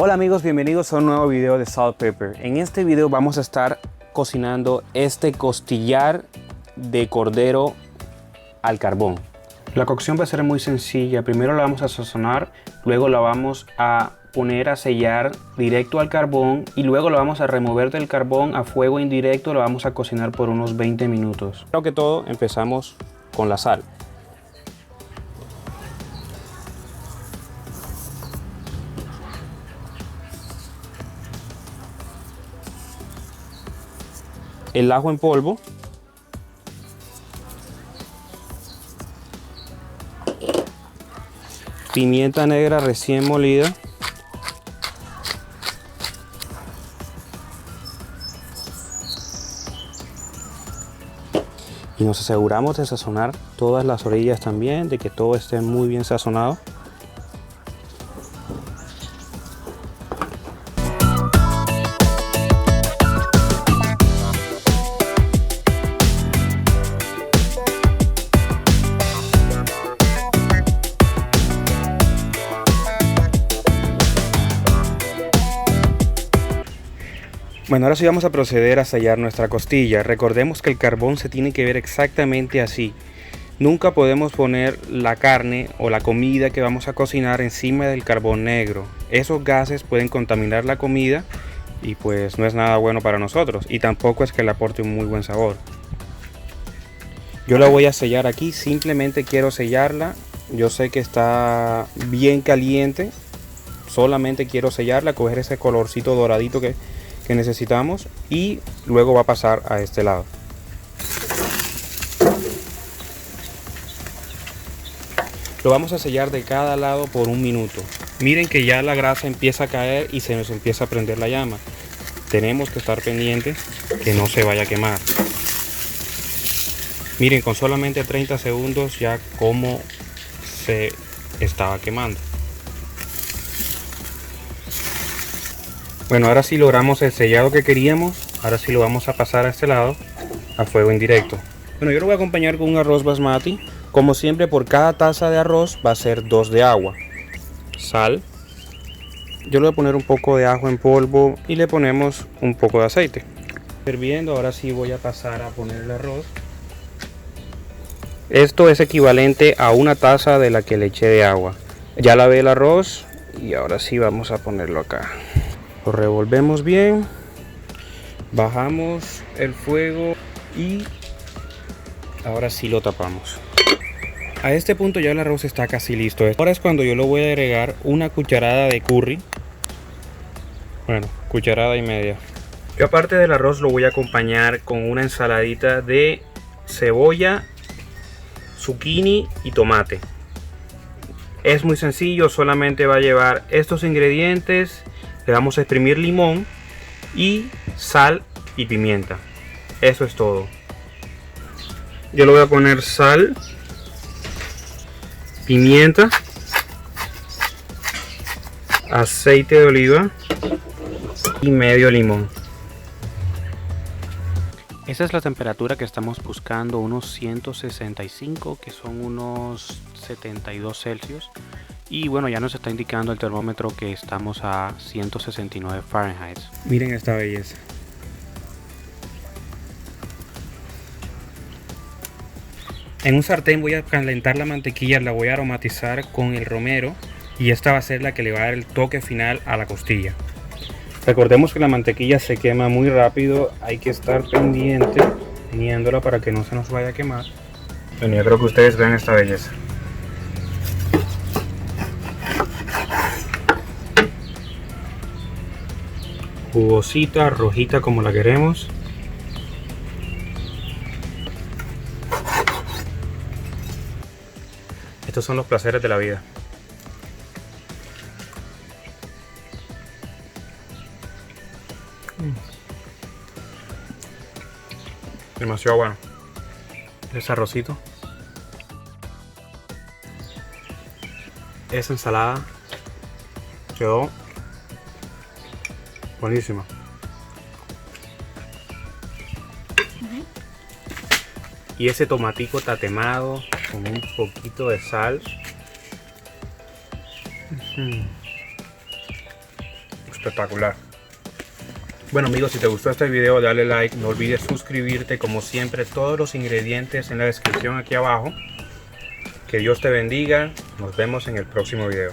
Hola amigos, bienvenidos a un nuevo video de Salt Pepper. En este video vamos a estar cocinando este costillar de cordero al carbón. La cocción va a ser muy sencilla. Primero la vamos a sazonar, luego la vamos a poner a sellar directo al carbón y luego la vamos a remover del carbón a fuego indirecto. La vamos a cocinar por unos 20 minutos. Primero que todo empezamos con la sal. El ajo en polvo, pimienta negra recién molida, y nos aseguramos de sazonar todas las orillas también, de que todo esté muy bien sazonado. Bueno, ahora sí vamos a proceder a sellar nuestra costilla. Recordemos que el carbón se tiene que ver exactamente así. Nunca podemos poner la carne o la comida que vamos a cocinar encima del carbón negro. Esos gases pueden contaminar la comida y pues no es nada bueno para nosotros. Y tampoco es que le aporte un muy buen sabor. Yo la voy a sellar aquí, simplemente quiero sellarla. Yo sé que está bien caliente. Solamente quiero sellarla, coger ese colorcito doradito que necesitamos y luego va a pasar a este lado. Lo vamos a sellar de cada lado por un minuto. Miren que ya la grasa empieza a caer y se nos empieza a prender la llama. Tenemos que estar pendientes que no se vaya a quemar. Miren, con solamente 30 segundos ya cómo se estaba quemando. Bueno, ahora sí logramos el sellado que queríamos. Ahora sí lo vamos a pasar a este lado a fuego indirecto. Bueno, yo lo voy a acompañar con un arroz basmati. Como siempre, por cada taza de arroz va a ser 2 de agua. Sal. Yo le voy a poner un poco de ajo en polvo y le ponemos un poco de aceite. Hirviendo, ahora sí voy a pasar a poner el arroz. Esto es equivalente a una taza de la que le eché de agua. Ya lavé el arroz y ahora sí vamos a ponerlo acá. Lo revolvemos bien, bajamos el fuego y ahora sí lo tapamos. A este punto ya el arroz está casi listo. Ahora es cuando yo le voy a agregar una cucharada de curry. Bueno, cucharada y media. Yo aparte del arroz lo voy a acompañar con una ensaladita de cebolla, zucchini y tomate. Es muy sencillo, solamente va a llevar estos ingredientes. Le vamos a exprimir limón y sal y pimienta. Eso es todo. Yo le voy a poner sal, pimienta, aceite de oliva y medio limón. Esa es la temperatura que estamos buscando, unos 165, que son unos 72 Celsius. Y bueno, ya nos está indicando el termómetro que estamos a 169 Fahrenheit. Miren esta belleza. En un sartén voy a calentar la mantequilla, la voy a aromatizar con el romero y esta va a ser la que le va a dar el toque final a la costilla. Recordemos que la mantequilla se quema muy rápido, hay que estar pendiente teniéndola para que no se nos vaya a quemar. Bueno, yo creo que ustedes vean esta belleza. Jugosita, rojita como la queremos. Estos son los placeres de la vida. Demasiado bueno. Ese arrocito. Esa ensalada quedó buenísima. Y ese tomatico tatemado con un poquito de sal. espectacular. Bueno amigos, si te gustó este video dale like, no olvides suscribirte, como siempre todos los ingredientes en la descripción aquí abajo. Que Dios te bendiga, nos vemos en el próximo video.